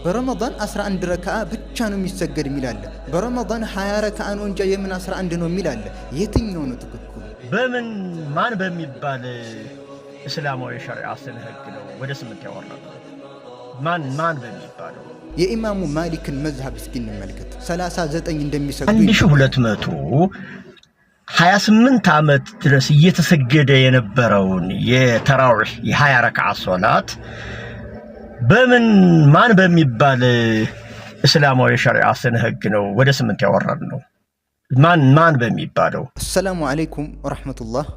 በረመዳን 11 ረካዓ ብቻ ነው የሚሰገድ የሚላለ በረመዳን 20 ረካዓ ነው እንጂ የምን 11 ነው የሚላለ የትኛው ነው ትክክሉ? በምን ማን በሚባል እስላማዊ ሸሪዓ ስነ ህግ ነው ወደ 8 ያወራል? ማን በሚባለው የኢማሙ ማሊክን መዝሐብ እስኪ እንመልከት። 39 እንደሚሰግዱ 1228 ዓመት ድረስ እየተሰገደ የነበረውን የተራዊህ የ20 ረካዓ ሶላት በምን ማን በሚባል እስላማዊ ሸሪዓ ስነ ህግ ነው ወደ 8 ያወራል ነው? ማን በሚባለው። አሰላሙ አለይኩም ወራህመቱላህ።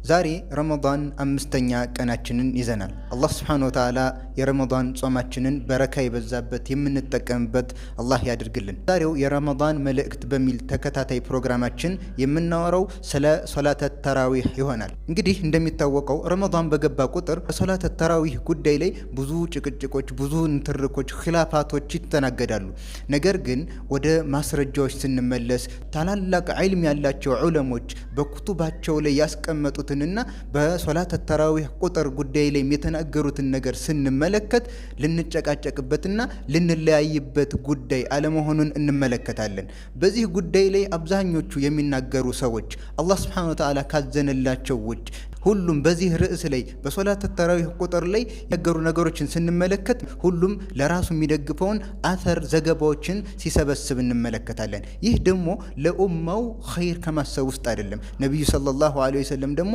ዛሬ ረመዳን 5ኛ ቀናችንን ይዘናል። አላህ Subhanahu Wa Ta'ala የረመዳን ጾማችንን በረካ የበዛበት የምንጠቀምበት አላህ ያድርግልን። ዛሬው የረመዳን መልእክት በሚል ተከታታይ ፕሮግራማችን የምናወራው ስለ ሶላተ ተራዊህ ይሆናል። እንግዲህ እንደሚታወቀው ረመዳን በገባ ቁጥር በሶላተ ተራዊህ ጉዳይ ላይ ብዙ ጭቅጭቆች፣ ብዙ ንትርኮች፣ ኺላፋቶች ይተናገዳሉ። ነገር ግን ወደ ማስረጃዎች ስንመለስ ታላላቅ ዒልም ያላቸው ዑለሞች በኩቱባቸው ላይ ያስቀመጡት እና በሶላተ ተራዊህ ቁጥር ጉዳይ ላይ የተናገሩትን ነገር ስንመለከት ልንጨቃጨቅበትና ልንለያይበት ጉዳይ አለመሆኑን እንመለከታለን። በዚህ ጉዳይ ላይ አብዛኞቹ የሚናገሩ ሰዎች አላህ Subhanahu Wa Ta'ala ካዘነላቸው ውጭ ሁሉም በዚህ ርዕስ ላይ በሶላተ ተራዊህ ቁጥር ላይ የነገሩ ነገሮችን ስንመለከት ሁሉም ለራሱ የሚደግፈውን አተር ዘገባዎችን ሲሰበስብ እንመለከታለን። ይህ ደግሞ ለኡማው ኸይር ከማሰብ ውስጥ አይደለም። ነብዩ ሰለላሁ ዐለይሂ ወሰለም ደግሞ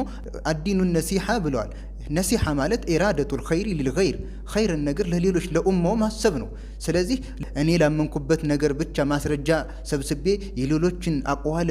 አዲኑ ነሲሃ ብለዋል። ነሲሃ ማለት ኢራደቱል ኸይሪ ሊልገይር ኸይርን ነገር ለሌሎች ለኡማው ማሰብ ነው። ስለዚህ እኔ ላመንኩበት ነገር ብቻ ማስረጃ ሰብስቤ የሌሎችን አቅዋል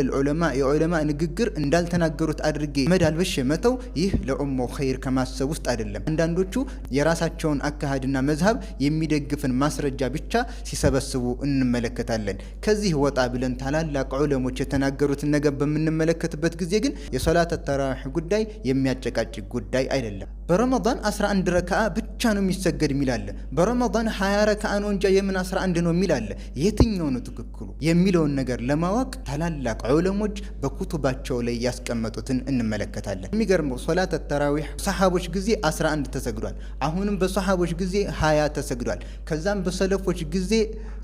የዑለማ ንግግር እንዳልተናገሩት አድርጌ መዳልበሽ መተው ይህ ለኡማው ኸይር ከማሰብ ውስጥ አይደለም። አንዳንዶቹ የራሳቸውን አካሃድና መዝሐብ የሚደግፍን ማስረጃ ብቻ ሲሰበስቡ እንመለከታለን። ከዚህ ወጣ ብለን ታላላቅ ዑለሞች የተናገሩትን ነገር በምንመለከትበት ጊዜ ግን የሶላተ ተራዊህ ጉዳይ የሚያጨቃጭቅ ጉዳይ አይደለም። በረመዳን 11 ረካዓ ብቻ ነው የሚሰገድ የሚላለ በረመዳን 20 ረካዓ ነው እንጂ የምን 11 ነው የሚላለ የትኛው ነው ትክክሉ የሚለውን ነገር ለማወቅ ታላላቅ ዑለሞች በኩቱባቸው ላይ ያስቀመጡትን እንመለከታለን። የሚገርመው ሶላተ ተራዊህ ሰሃቦች ጊዜ 11 ተሰግዷል። አሁንም በሰሃቦች ጊዜ 20 ተሰግዷል። ከዛም በሰለፎች ጊዜ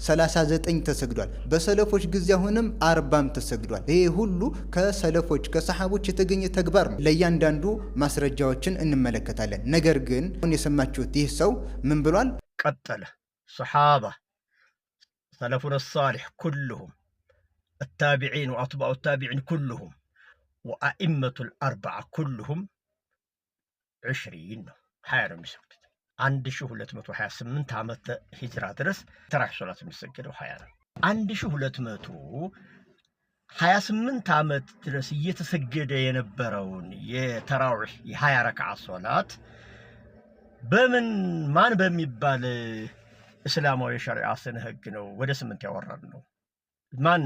39 ተሰግዷል። በሰለፎች ጊዜ አሁንም 40 ተሰግዷል። ይሄ ሁሉ ከሰለፎች ከሰሃቦች የተገኘ ተግባር ነው። ለእያንዳንዱ ማስረጃዎችን እንመለከታለን። ነገር ግን የሰማችሁት ይህ ሰው ምን ብሏል? ቀጠለ الصحابة سلفنا الصالح كلهم التابعين وأتباع التابعين كلهم وأئمة الأربعة كلهم 20 حيرم يسكت عند شهولة 128 عامة هجرة درس تراح صلاة مسجد وحيرم عند شهولة 128 ዓመት ድረስ እየተሰገደ የነበረውን የተራዊህ የ20 ረካዓ ሶላት በምን ማን በሚባል እስላማዊ ሸሪዓ ስነ ህግ ነው ወደ 8 ያወራል ነው?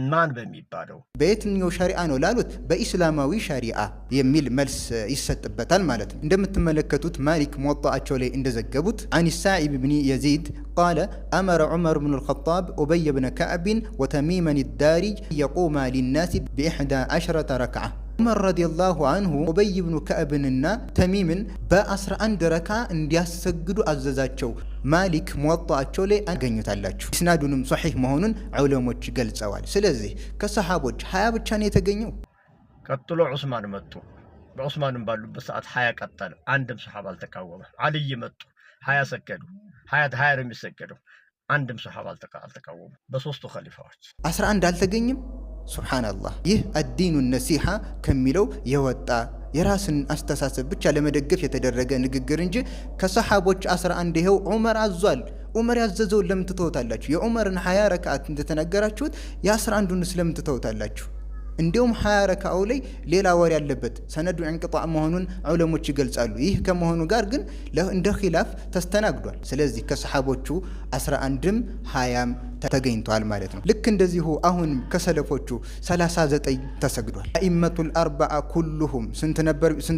ማን በሚባለው በየትኛው ሸሪዓ ነው ላሉት በኢስላማዊ ሸሪዓ የሚል መልስ ይሰጥበታል ማለት ነው። እንደምትመለከቱት ማሊክ ሙወጣአቸው ላይ እንደዘገቡት عن السائب بن يزيد قال أمر عمر بن الخطاب أبي بن كعب وتميما الداري يقوما للناس ب11 ركعة ዑመር ረዲየላሁ አንሁ ኡበይ ብኑ ከዕብንና ተሚምን በ11 ረካ እንዲያሰግዱ አዘዛቸው። ማሊክ ሙወጣአቸው ላይ አገኙታላችሁ። ኢስናዱንም ሶሒህ መሆኑን ዑለሞች ገልጸዋል። ስለዚህ ከሰሃቦች 20 ብቻ ነው የተገኘው። ቀጥሎ ዑስማን መጡ። በዑስማንም ባሉበት ሰዓት 20 ቀጠለ። አንድም ሰሃባ አልተቃወመ። አልይ መጡ 20 ሰገዱ። 20 ነው የሚሰገደው። አንድም ሰሃባ አልተቃወመ። በሶስቱ ኸሊፋዎች 11 አልተገኘም። ሱብሃንአላህ። ይህ አዲኑ ነሲሃ ከሚለው የወጣ የራስን አስተሳሰብ ብቻ ለመደገፍ የተደረገ ንግግር እንጂ ከሰሃቦች 11 ይሄው ዑመር አዟል። ዑመር ያዘዘው ለምን ትተውታላችሁ? የዑመርን 20 ረካዓት እንደተናገራችሁት የ11ን ስለምን ትተውታላችሁ? እንዲሁም 20 ረካዓው ላይ ሌላ ወሬ ያለበት ሰነዱ እንቅጣዕ መሆኑን ዑለሞች ይገልጻሉ። ይህ ከመሆኑ ጋር ግን እንደ ኺላፍ ተስተናግዷል። ስለዚህ ከሰሃቦቹ 11ም 20ም ተገኝቷል ማለት ነው። ልክ እንደዚሁ አሁን ከሰለፎቹ 39 ተሰግዷል። አኢመቱል አርባዓ ኩሉሁም ስንት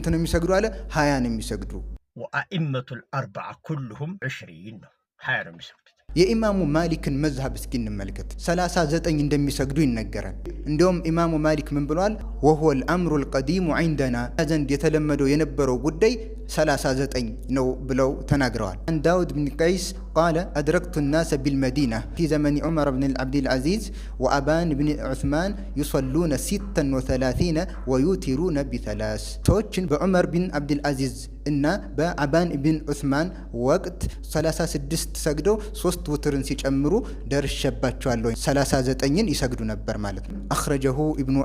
ነው የሚሰግዱ አለ? 20 ነው የሚሰግዱ። ወአኢመቱል አርባዓ ኩሉሁም 20 ነው 20 ነው የሚሰግዱ። የኢማሙ ማሊክን መዝሐብ እስኪ እንመልከት። 39 እንደሚሰግዱ ይነገራል። እንደውም ኢማሙ ማሊክ ምን ብለዋል? وهو الامر القديم عندنا ዘንድ የተለመደው የነበረው ጉዳይ 39 ነው ብለው ተናግረዋል። عن داود بن قيس ቃለ አድረክቱ ናሰ ቢልመዲና ፊ ዘመኒ ዑመር ብን ዓብድልዓዚዝ ወአባን ብን ዑስማን ዩሰሉነ 36 ወዩቲሩነ ቢተላስ። ሰዎችን በዑመር ብን ዓብድልዓዚዝ እና በአባን ብን ዑስማን ወቅት 36 ሰግደው 3 ውትርን ሲጨምሩ ደርሸባቸዋለሁ። 39ን ይሰግዱ ነበር ማለት ነው። አኽረጀሁ ኢብኑ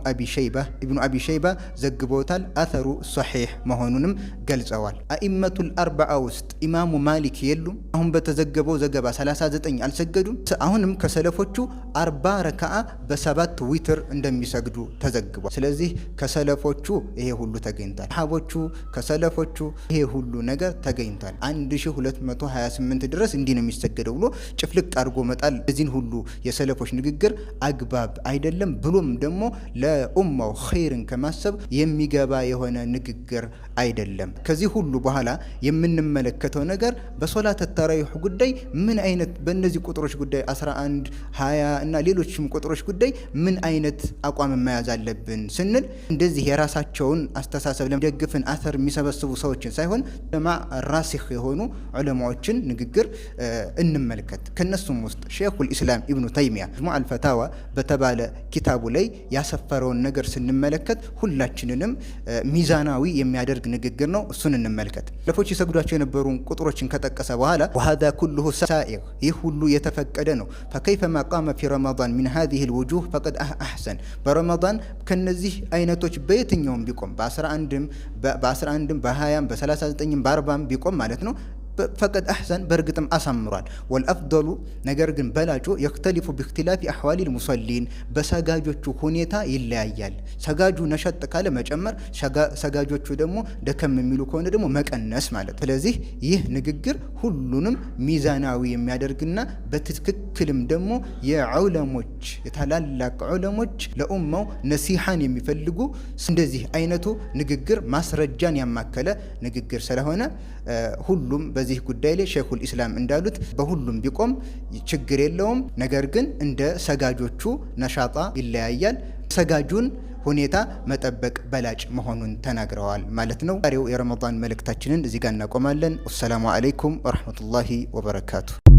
አቢ ሸይባ ዘግቦታል። አተሩ ሶሒሕ መሆኑንም ገልጸዋል። አኢመቱል አርበዓ ውስጥ ኢማሙ ማሊክ የሉም? አሁን በተዘገበው ዘገባ 39 አልሰገዱም? አሁንም ከሰለፎቹ 40 ረክዓ በ7 ዊትር እንደሚሰግዱ ተዘግቧል። ስለዚህ ከሰለፎቹ ይሄ ሁሉ ተገኝቷል። ሰሓቦቹ ከሰለፎቹ ይሄ ሁሉ ነገር ተገኝቷል። 1228 ድረስ እንዲህ ነው የሚሰገደው ብሎ ጭፍልቅ አድርጎ መጣል እዚህን ሁሉ የሰለፎች ንግግር አግባብ አይደለም። ብሎም ደግሞ ለኡማው ኸይርን ከማሰብ የሚገባ የሆነ ንግግር አይደለም። ከዚህ ሁሉ በኋላ የምንመለከተው ነገር በሶላት ተራዊህ ጉዳይ ምን አይነት በእነዚህ ቁጥሮች ጉዳይ 11፣ 20 እና ሌሎችም ቁጥሮች ጉዳይ ምን አይነት አቋም መያዝ አለብን ስንል እንደዚህ የራሳቸውን አስተሳሰብ ለመደግፍን አተር የሚሰበስቡ ሰዎችን ሳይሆን ጀማ ራሲኽ የሆኑ ዑለማዎችን ንግግር እንመልከት። ከነሱም ውስጥ ሼኹል ኢስላም ኢብኑ ተይሚያ መጅሙዕ አልፈታዋ በተባለ ኪታቡ ላይ ያሰፈረውን ነገር ስንመለከት ሁላችንንም ሚዛናዊ የሚያደርግ ንግግር ነው። እሱን እንመልከት። ለፎች ይሰግዷቸው የነበሩ ቁጥሮችን ከጠቀሰ በኋላ ወሃዛ ኩሉሁ ሳኢግ፣ ይህ ሁሉ የተፈቀደ ነው። ፈከይፈማ ቃመ ፊ ረመዳን ሚን ሃዚሂ ልውጁህ ፈቀድ አሕሰን፣ በረመዳን ከነዚህ አይነቶች በየትኛውም ቢቆም በ11ም በ20ም በ39ም በ40ም ቢቆም ማለት ነው ፈቀድ አሕሰን በእርግጥም አሳምሯል። ወልአፍደሉ ነገር ግን በላጩ የክተሊፉ ብእክትላፊ አሕዋሊ ልሙሰሊን በሰጋጆቹ ሁኔታ ይለያያል። ሰጋጁ ነሸጥ ካለ መጨመር፣ ሰጋጆቹ ደግሞ ደከም የሚሉ ከሆነ ደግሞ መቀነስ ማለት። ስለዚህ ይህ ንግግር ሁሉንም ሚዛናዊ የሚያደርግና በትክክልም ደግሞ የዑለሞች የታላላቅ ዑለሞች ለኡማው ነሲሐን የሚፈልጉ እንደዚህ አይነቱ ንግግር ማስረጃን ያማከለ ንግግር ስለሆነ ሁሉም በዚህ ጉዳይ ላይ ሼኹል ኢስላም እንዳሉት በሁሉም ቢቆም ችግር የለውም። ነገር ግን እንደ ሰጋጆቹ ነሻጣ ይለያያል። ሰጋጁን ሁኔታ መጠበቅ በላጭ መሆኑን ተናግረዋል ማለት ነው። ዛሬው የረመዳን መልእክታችንን እዚህ ጋር እናቆማለን። ወሰላሙ አለይኩም ወረሕመቱላሂ ወበረካቱ።